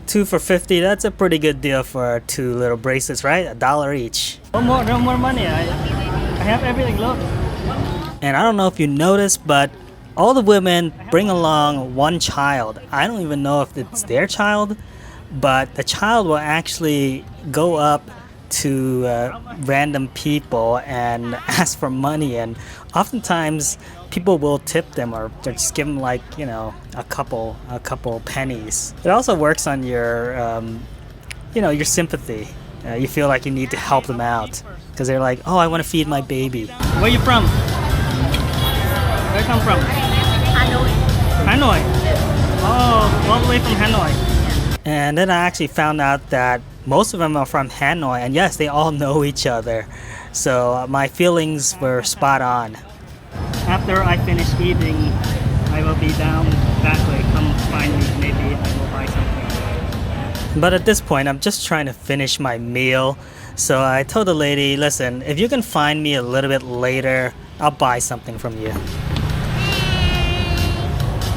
[SPEAKER 1] 2 for 50. That's a pretty good deal for 2 little bracelets, right? $1 each. No more money. I have everything. Look. And I don't know if you noticed, but all the women bring along one child. I don't even know if it's their child, but the child will actually go up to random people and ask for money, and oftentimes people will tip them or just give them, like, you know, a couple pennies. It also works on your your sympathy. You feel like you need to help them out because they're like, oh, I want to feed my baby. Where are you from? Where you come from? Hanoi. Oh, all the way from Hanoi. And then I actually found out that most of them are from Hanoi, and yes, they all know each other. So my feelings were spot on. After I finish eating, I will be down that way. Come find me, maybe I will buy something. But at this point, I'm just trying to finish my meal. So I told the lady, listen, if you can find me a little bit later, I'll buy something from you.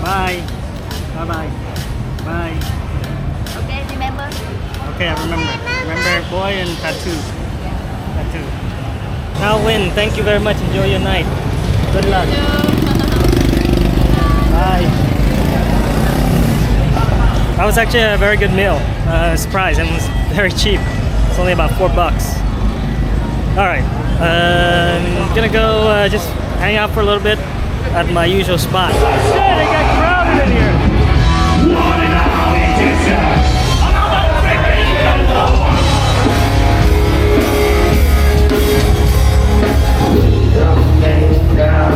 [SPEAKER 1] Bye. Bye-bye. Bye.
[SPEAKER 2] Okay, remember?
[SPEAKER 1] Okay, I remember. Remember boy and tattoo. Tattoo. Now Win, thank you very much. Enjoy your night. Good luck. Bye. That was actually a very good meal. Surprise, and it was very cheap. It's only about $4. Alright, I'm gonna go just hang out for a little bit at my usual spot. Shit, it got crowded in here.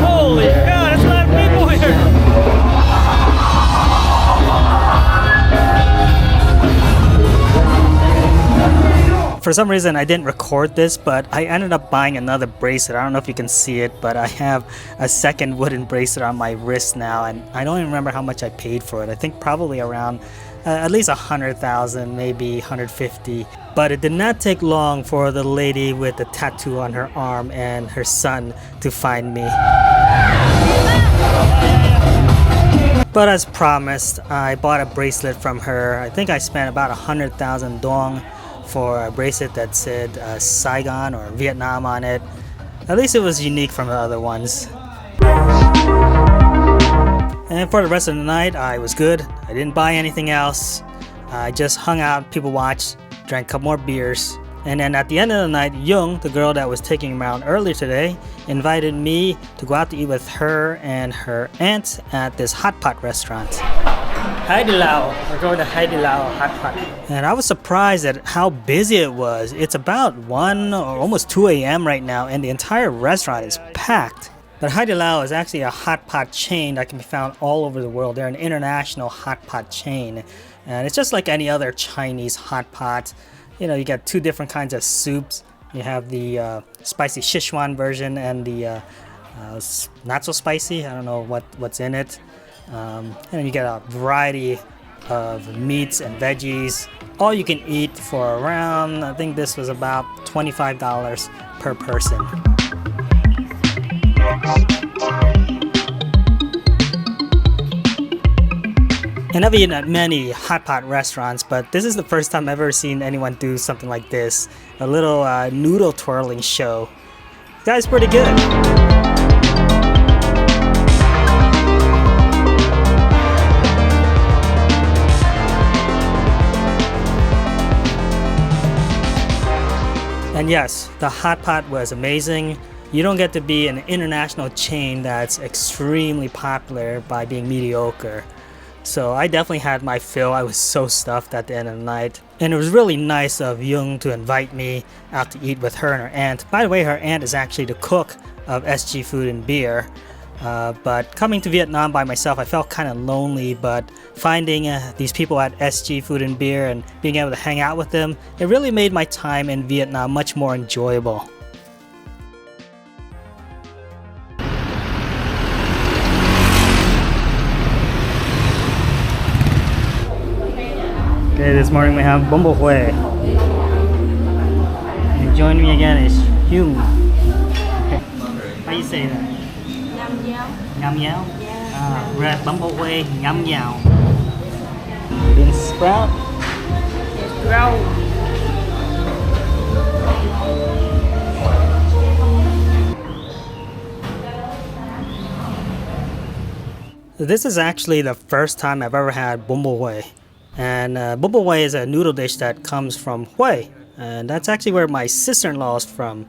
[SPEAKER 1] Holy God, there's a lot of people here. For some reason I didn't record this, but I ended up buying another bracelet. I don't know if you can see it, but I have a second wooden bracelet on my wrist now, and I don't even remember how much I paid for it. I think probably around at least 100,000, maybe 150. But it did not take long for the lady with the tattoo on her arm and her son to find me. But as promised, I bought a bracelet from her. I think I spent about 100,000 dong for a bracelet that said Saigon or Vietnam on it. At least it was unique from the other ones. And for the rest of the night, I was good. I didn't buy anything else. I just hung out, people watched, drank a couple more beers. And then at the end of the night, Young, the girl that was taking him around earlier today, invited me to go out to eat with her and her aunt at this hot pot restaurant. Hai Di Lao. We're going to Hai Di Lao hot pot. And I was surprised at how busy it was. It's about 1 or almost 2 a.m. right now, and the entire restaurant is packed. But Hai Di Lao is actually a hot pot chain that can be found all over the world. They're an international hot pot chain. And it's just like any other Chinese hot pot. You know, you get two different kinds of soups. You have the spicy Sichuan version and the not so spicy. I don't know what's in it. And then you get a variety of meats and veggies. All you can eat for around, I think this was about $25 per person. And I've eaten at many hot pot restaurants, but this is the first time I've ever seen anyone do something like this. A little noodle twirling show. The guy's pretty good. And yes, the hot pot was amazing. You don't get to be an international chain that's extremely popular by being mediocre. So I definitely had my fill. I was so stuffed at the end of the night. And it was really nice of Jung to invite me out to eat with her and her aunt. By the way, her aunt is actually the cook of SG Food and Beer. But coming to Vietnam by myself, I felt kind of lonely, but finding these people at SG Food and Beer and being able to hang out with them, it really made my time in Vietnam much more enjoyable. Okay, this morning we have Bumble Way. And joining me again is Hyung. How you say that? Ngam Yao? Yeah. We're at Bumble Way, Ngam Yao. Bean sprout?
[SPEAKER 2] It's grow.
[SPEAKER 1] This is actually the first time I've ever had Bumble Way. And Bumble Way is a noodle dish that comes from Hue. And that's actually where my sister-in-law is from.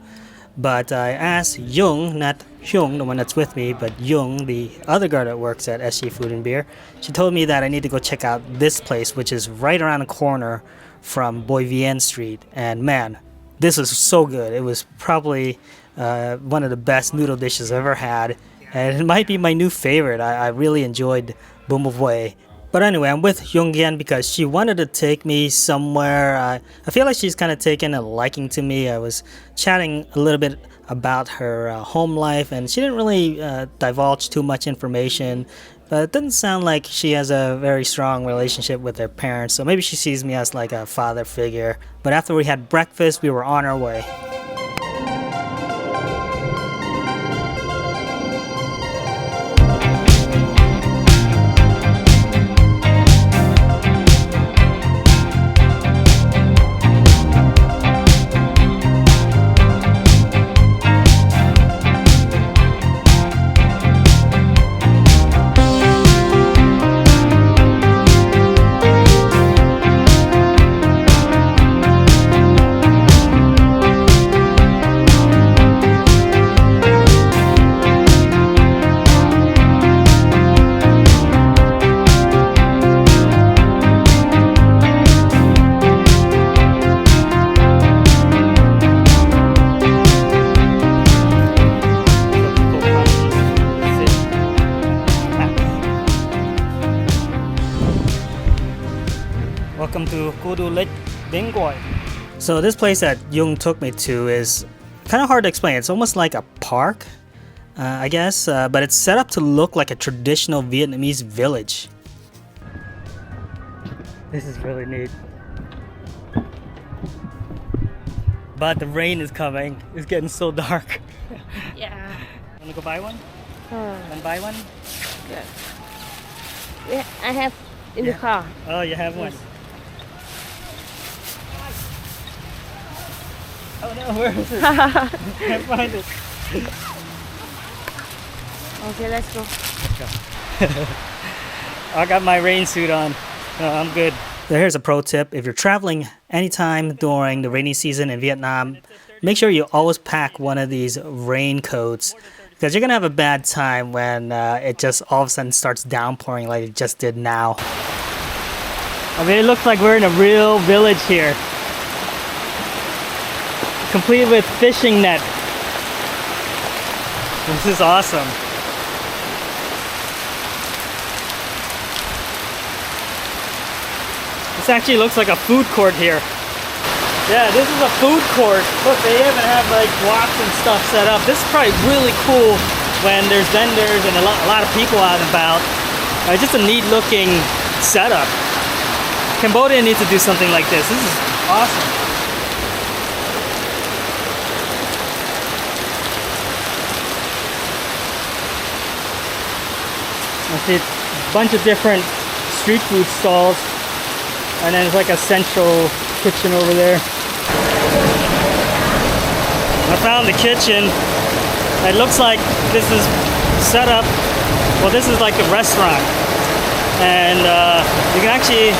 [SPEAKER 1] But I asked Jung, not Hyung, the one that's with me, but Jung, the other girl that works at SG Food and Beer. She told me that I need to go check out this place, which is right around the corner from Boy Vienne Street. And man, this was so good. It was probably one of the best noodle dishes I've ever had. And it might be my new favorite. I really enjoyed Bumble Way. But anyway, I'm with Yongyan because she wanted to take me somewhere. I feel like she's kind of taken a liking to me. I was chatting a little bit about her home life, and she didn't really divulge too much information. But it doesn't sound like she has a very strong relationship with her parents, so maybe she sees me as like a father figure. But after we had breakfast, we were on our way. Welcome to Kudu Lake Bingoi. So this place that Jung took me to is kind of hard to explain. It's almost like a park, I guess, but it's set up to look like a traditional Vietnamese village. This is really neat. But the rain is coming. It's getting so dark.
[SPEAKER 2] Yeah.
[SPEAKER 1] Wanna go buy one? Wanna buy one?
[SPEAKER 2] Yeah, I have in the car.
[SPEAKER 1] Oh, you have one. Oh no, where is it? Can't find it.
[SPEAKER 2] Okay, let's go.
[SPEAKER 1] I got my rain suit on. No, I'm good. So here's a pro tip. If you're traveling anytime during the rainy season in Vietnam, make sure you always pack one of these raincoats, because you're gonna have a bad time when it just all of a sudden starts downpouring like it just did now. I mean, it looks like we're in a real village here, complete with fishing net. This is awesome. This actually looks like a food court here. Yeah, this is a food court. Look, they even have like woks and stuff set up. This is probably really cool when there's vendors and a lot of people out and about. Just a neat looking setup. Cambodia needs to do something like this. This is awesome. I see a bunch of different street food stalls, and then there's like a central kitchen over there. I found the kitchen. It looks like this is set up, well, this is like a restaurant, and you can actually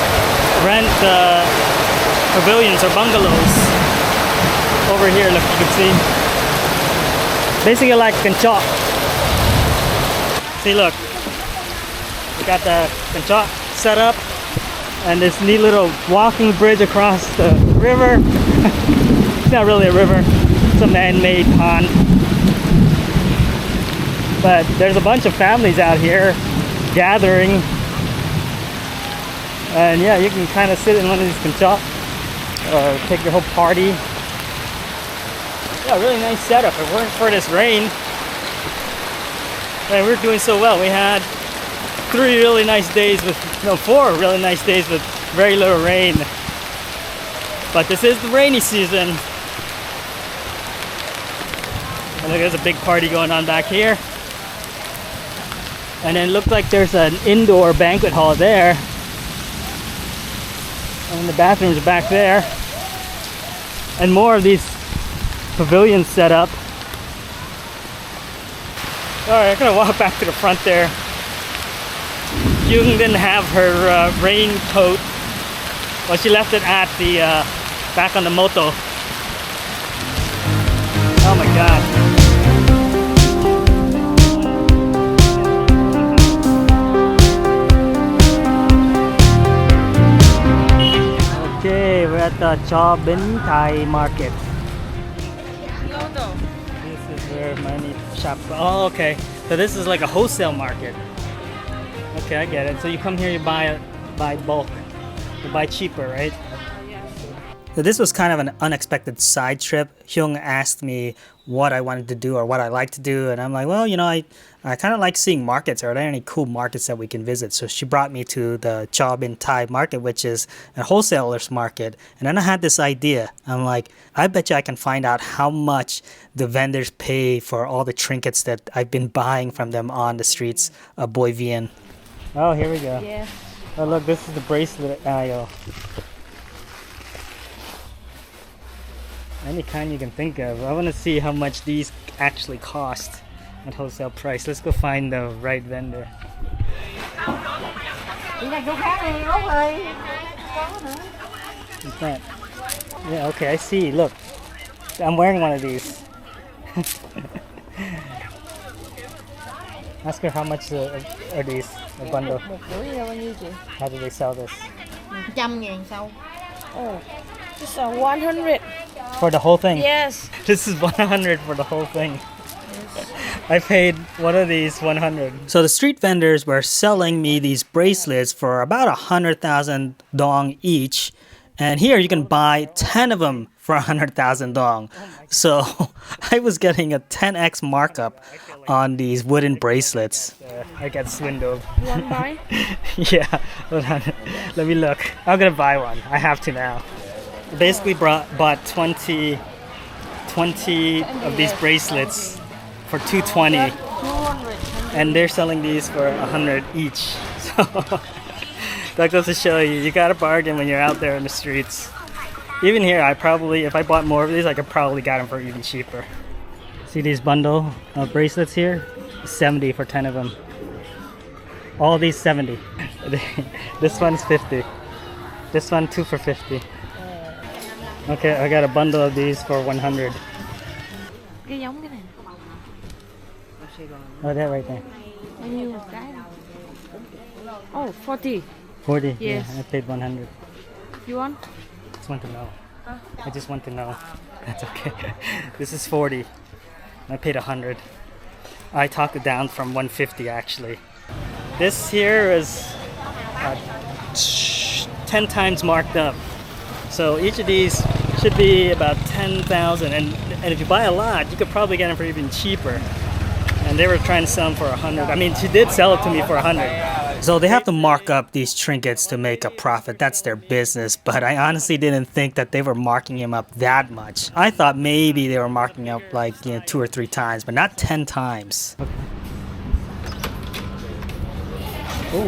[SPEAKER 1] rent pavilions or bungalows over here. Look, you can see basically like Kanchok. See, look, we got the Kanchok set up, and this neat little walking bridge across the river. It's not really a river, it's a man-made pond. But there's a bunch of families out here gathering. And yeah, you can kind of sit in one of these Kanchok or take your whole party. Yeah, really nice setup. If it weren't for this rain, man, we're doing so well. We had 4 really nice days with very little rain. But this is the rainy season. And look, there's a big party going on back here. And then it looks like there's an indoor banquet hall there. And the bathrooms are back there. And more of these pavilions set up. Alright, I'm gonna walk back to the front there. Jung didn't have her raincoat. Well, she left it at the back on the moto. Oh my god. Okay, we're at the Cho Bin Thai Market. This is where many shops. Oh, okay. So this is like a wholesale market. Okay. Okay, I get it. So you come here, you buy bulk, you buy cheaper, right? So this was kind of an unexpected side trip. Hyung asked me what I wanted to do or what I like to do, and I'm like, well, you know, I kind of like seeing markets. Are there any cool markets that we can visit? So she brought me to the Chao Bin Thai market, which is a wholesaler's market. And then I had this idea. I'm like, I bet you I can find out how much the vendors pay for all the trinkets that I've been buying from them on the streets of Boi Vien. Oh, here we go.
[SPEAKER 2] Yeah.
[SPEAKER 1] Oh, look, this is the bracelet aisle. Any kind you can think of. I want to see how much these actually cost at wholesale price. Let's go find the right vendor. What's that? Yeah, okay, I see. Look, I'm wearing one of these. Ask her how much are these, a bundle. How do they sell this?
[SPEAKER 4] 100.000 sau.
[SPEAKER 2] Oh, this is 100.
[SPEAKER 1] For the whole thing?
[SPEAKER 2] Yes.
[SPEAKER 1] This is 100 for the whole thing. I paid one of these 100. So the street vendors were selling me these bracelets for about 100,000 dong each. And here you can buy 10 of them for 100,000 dong. So I was getting a 10x markup on these wooden bracelets. I got swindled.
[SPEAKER 2] You want to buy?
[SPEAKER 1] Yeah, hold on. Let me look. I'm gonna buy one. I have to now. Basically bought 20 of these bracelets for 220, and they're selling these for 100 each. So that goes to show you gotta bargain when you're out there in the streets. Even here, if I bought more of these, I could probably get them for even cheaper. See these bundle of bracelets here? 70 for 10 of them. All these 70. This one's 50. This one 2 for 50. Okay, I got a bundle of these for 100.
[SPEAKER 2] Cái giống cái này.
[SPEAKER 1] Oh, that right there.
[SPEAKER 2] Bao nhiêu một cái? Oh, 40.
[SPEAKER 1] 40?
[SPEAKER 2] Yes.
[SPEAKER 1] Yeah, I paid 100.
[SPEAKER 2] You want?
[SPEAKER 1] Just want to know. I just want to know. That's okay. This is 40. I paid 100. I talked it down from 150 actually. This here is 10 times marked up. So each of these should be about 10,000, and if you buy a lot, you could probably get them for even cheaper. And they were trying to sell them for 100. I mean, she did sell it to me for 100. So they have to mark up these trinkets to make a profit. That's their business. But I honestly didn't think that they were marking them up that much. I thought maybe they were marking up like 2 or 3 times, but not 10 times. Oh, a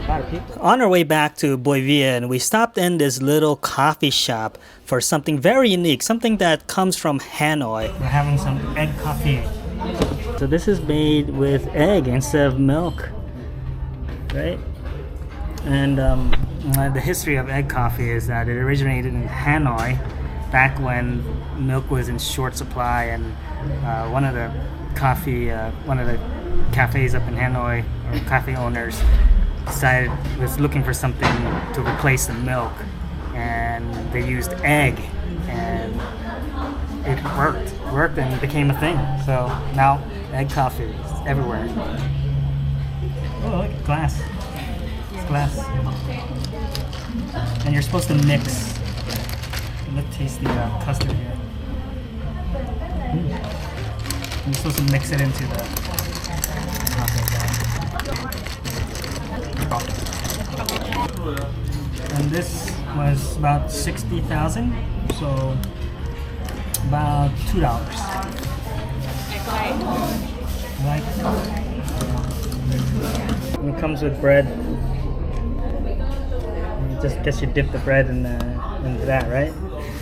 [SPEAKER 1] lot of people. On our way back to Boi Vien, we stopped in this little coffee shop for something very unique, something that comes from Hanoi. We're having some egg coffee. So this is made with egg instead of milk, right? And the history of egg coffee is that it originated in Hanoi back when milk was in short supply, and one of the cafes up in Hanoi, or cafe owners, was looking for something to replace the milk, and they used egg, and it worked and became a thing. So now egg coffee is everywhere. Oh, look at glass. It's glass. And you're supposed to mix. Let's taste the custard here. You're supposed to mix it into the and this was about 60,000, so about $2. Right? And it comes with bread. Just guess you dip the bread into that, right?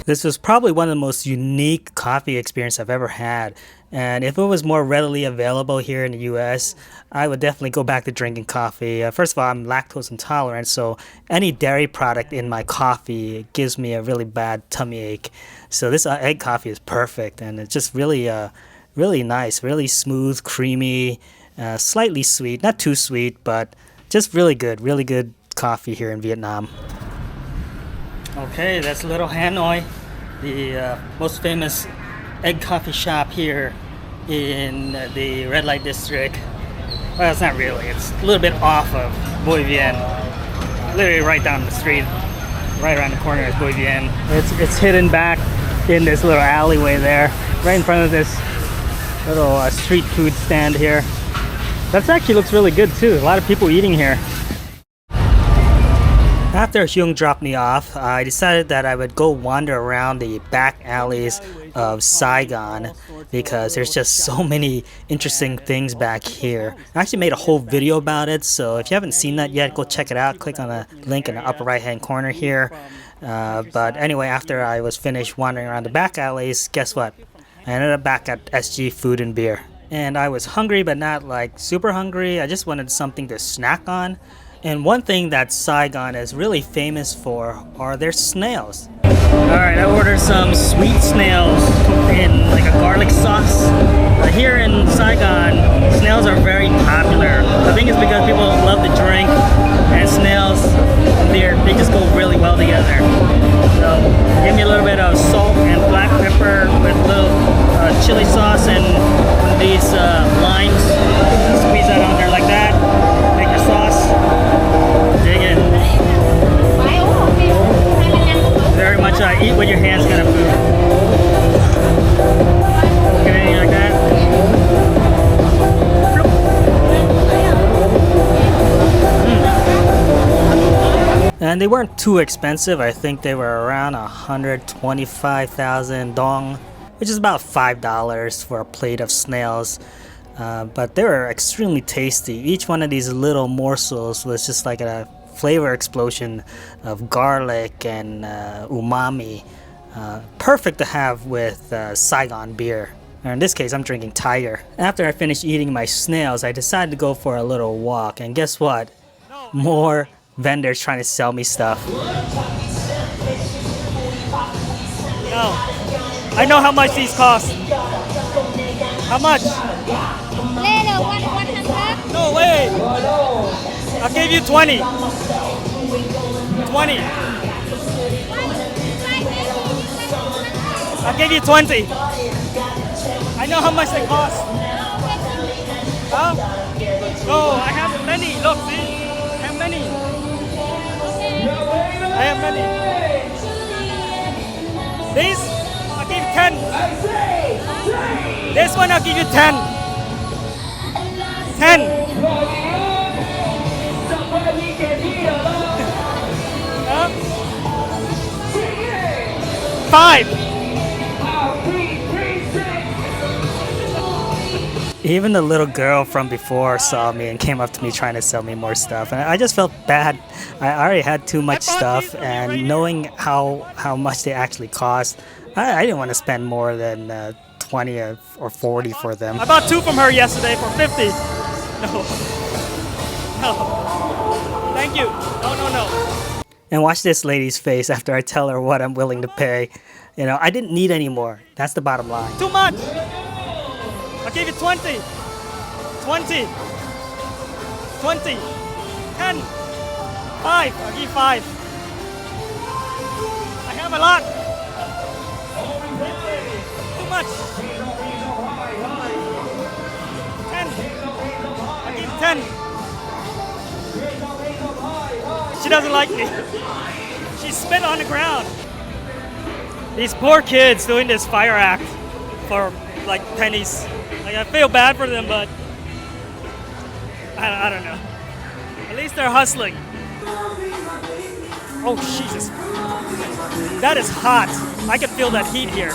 [SPEAKER 1] This was probably one of the most unique coffee experiences I've ever had. And if it was more readily available here in the US, I would definitely go back to drinking coffee. First of all, I'm lactose intolerant, so any dairy product in my coffee gives me a really bad tummy ache. So this egg coffee is perfect, and it's just really, really nice, really smooth, creamy, slightly sweet, not too sweet, but just really good coffee here in Vietnam. Okay, that's Little Hanoi, the most famous egg coffee shop here in the red light district. Well, it's not really. It's a little bit off of Boy Vien. Literally right down the street. Right around the corner is Boy Vien. It's hidden back in this little alleyway there. Right in front of this little street food stand here. That actually looks really good too. A lot of people eating here. After Hyung dropped me off, I decided that I would go wander around the back alleys of Saigon because there's just so many interesting things back here. I actually made a whole video about it, so if you haven't seen that yet, go check it out. Click on the link in the upper right hand corner here. But anyway, after I was finished wandering around the back alleys, guess what? I ended up back at SG Food and Beer. And I was hungry, but not like super hungry. I just wanted something to snack on. And one thing that Saigon is really famous for are their snails. Alright, I ordered some sweet snails in like a garlic sauce. Here in Saigon, snails are very popular. I think it's because people love to drink, and snails, they just go really well together. So, give me a little bit of salt and black pepper with a little chili sauce and one of these limes. Squeeze that on there like that. Make the sauce. Dig in. Very much eat with your hands kind of food. Get anything like that. And they weren't too expensive. I think they were around 125,000 dong, which is about $5 for a plate of snails. But they were extremely tasty. Each one of these little morsels was just like a flavor explosion of garlic and umami. Perfect to have with Saigon beer. Or in this case, I'm drinking Tiger. After I finished eating my snails, I decided to go for a little walk. And guess what? More vendors trying to sell me stuff. No. I know how much these cost. How much?
[SPEAKER 5] Later, 100.
[SPEAKER 1] No way. I'll give you 20. 20. I'll give you 20. I know how much they cost. Huh? No, I have many. Look, see? I have many. I have many. These, I'll give you 10. This one, I'll give you 10. 10. Huh? 5. Even the little girl from before saw me and came up to me trying to sell me more stuff, and I just felt bad. I already had too much stuff, and knowing how much they actually cost, I didn't want to spend more than 20 or 40 for them. I bought 2 from her yesterday for 50. No. Thank you. No. And watch this lady's face after I tell her what I'm willing to pay. You know, I didn't need any more. That's the bottom line. Too much. I'll give you 20. 20. 20. 10. 5. I'll give you 5. I have a lot. Too much. 10. I'll give you 10. She doesn't like me. She spit on the ground. These poor kids doing this fire act for like pennies. Like, I feel bad for them, but I don't know. At least they're hustling. Oh, Jesus. That is hot. I can feel that heat here.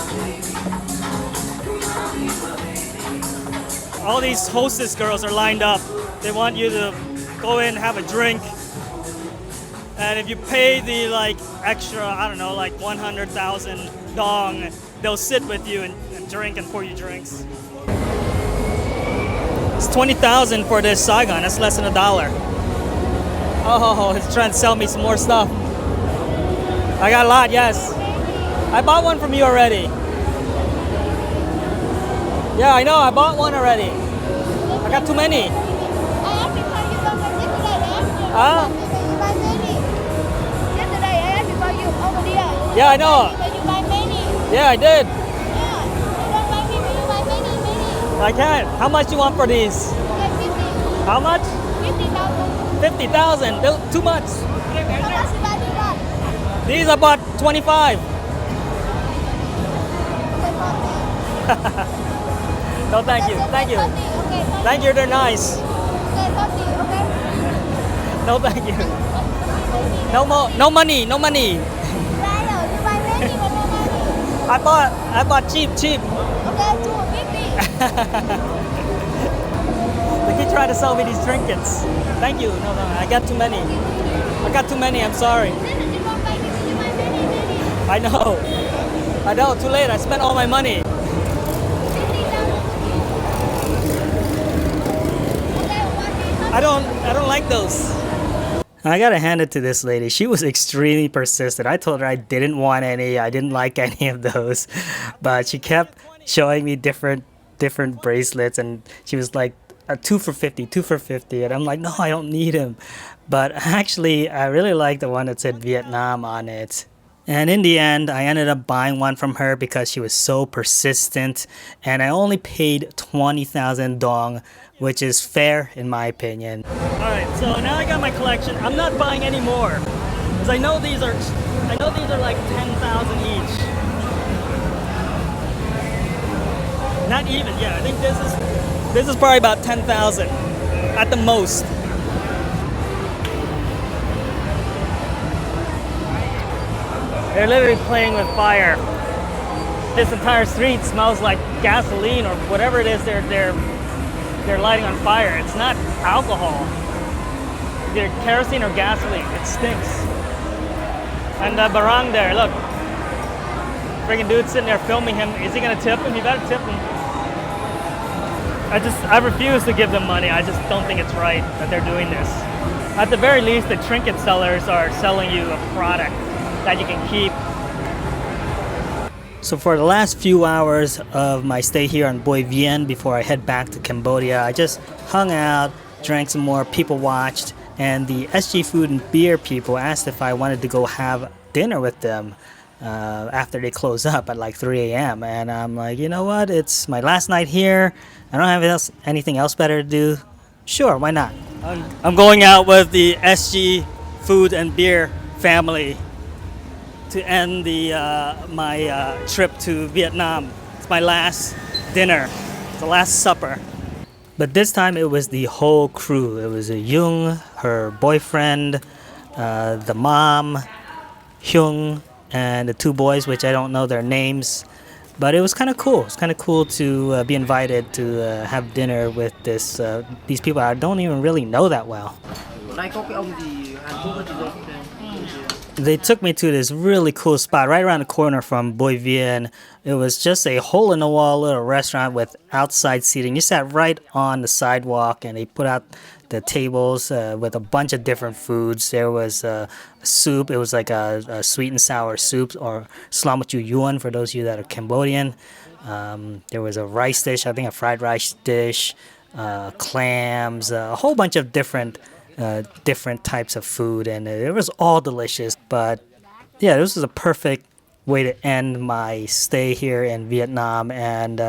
[SPEAKER 1] All these hostess girls are lined up. They want you to go in, have a drink. And if you pay the like extra, I don't know, like 100,000 dong, they'll sit with you and drink and pour you drinks. It's 20,000 for this Saigon. That's less than $1. Oh, he's trying to sell me some more stuff. I got a lot, yes. I bought one from you already. Yeah, I know. I bought one already. I got too many. Huh? Yeah, I know. Yeah, I did. I can. How much do you want for these? How much? 50,000. 50,000. Too much. These are about 25. No, thank you. Thank you. Thank you. They're nice. No, thank you. No more. No money. No money. I bought cheap. They keep trying to sell me these trinkets. Thank you. No, I got too many. I'm sorry. I know. Too late. I spent all my money. I don't like those. I gotta hand it to this lady. She was extremely persistent. I told her I didn't want any. I didn't like any of those, but she kept showing me different bracelets, and she was like, 2 for 50, 2 for 50, and I'm like, no, I don't need them. But actually, I really like the one that said Vietnam on it. And in the end, I ended up buying one from her because she was so persistent, and I only paid 20,000 dong, which is fair in my opinion. Alright, so now I got my collection. I'm not buying any more, because I know these are like 10,000 each. Not even, yeah, I think this is probably about 10,000 at the most. They're literally playing with fire. This entire street smells like gasoline or whatever it is they're lighting on fire. It's not alcohol. Either kerosene or gasoline. It stinks. And the barang there, look. Freaking dude sitting there filming him. Is he gonna tip him? You better tip him. I refuse to give them money. I just don't think it's right that they're doing this. At the very least, the trinket sellers are selling you a product that you can keep. So for the last few hours of my stay here on Boi Vien before I head back to Cambodia, I just hung out, drank some more, people watched, and the SG Food and Beer people asked if I wanted to go have dinner with them after they close up at like 3 a.m. And I'm like, you know what, it's my last night here, I don't have anything else better to do. Sure, why not? I'm going out with the SG Food and Beer family to end my trip to Vietnam. It's my last dinner, the last supper. But this time it was the whole crew. It was Jung, her boyfriend, the mom, Hyung, and the 2 boys, which I don't know their names. But it was kind of cool. It's kind of cool to be invited to have dinner with these people I don't even really know that well. They took me to this really cool spot right around the corner from Boi Vien. It was just a hole-in-the-wall little restaurant with outside seating. You sat right on the sidewalk, and they put out the tables with a bunch of different foods. There was a soup. It was like a sweet and sour soup, or slam with yuan for those of you that are Cambodian. There was a rice dish, I think a fried rice dish, clams, a whole bunch of different types of food, and it was all delicious. But yeah, this was a perfect way to end my stay here in Vietnam, and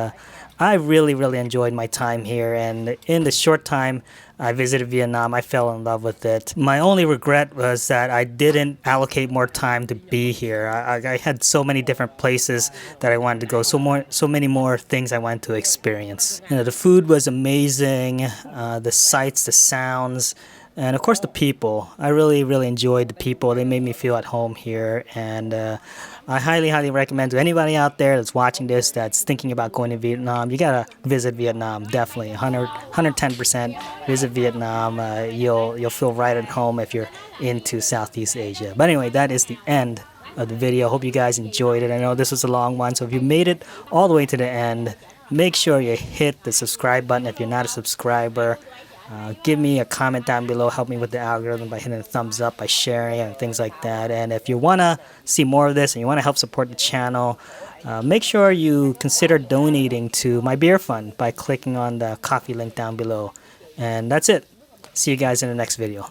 [SPEAKER 1] I really enjoyed my time here. And in the short time I visited Vietnam, I fell in love with it. My only regret was that I didn't allocate more time to be here. I had so many different places that I wanted to go, so many more things I wanted to experience. You know, the food was amazing, the sights, the sounds, and of course the people. I really enjoyed the people. They made me feel at home here, and I highly recommend to anybody out there that's watching this that's thinking about going to Vietnam. You gotta visit Vietnam, definitely. 110% visit Vietnam. You'll feel right at home if you're into Southeast Asia. But anyway, that is the end of the video. Hope you guys enjoyed it. I know this was a long one, so if you made it all the way to the end, make sure you hit the subscribe button if you're not a subscriber. Give me a comment down below. Help me with the algorithm by hitting a thumbs up, by sharing, and things like that. And if you want to see more of this and you want to help support the channel, make sure you consider donating to my beer fund by clicking on the coffee link down below. And that's it. See you guys in the next video.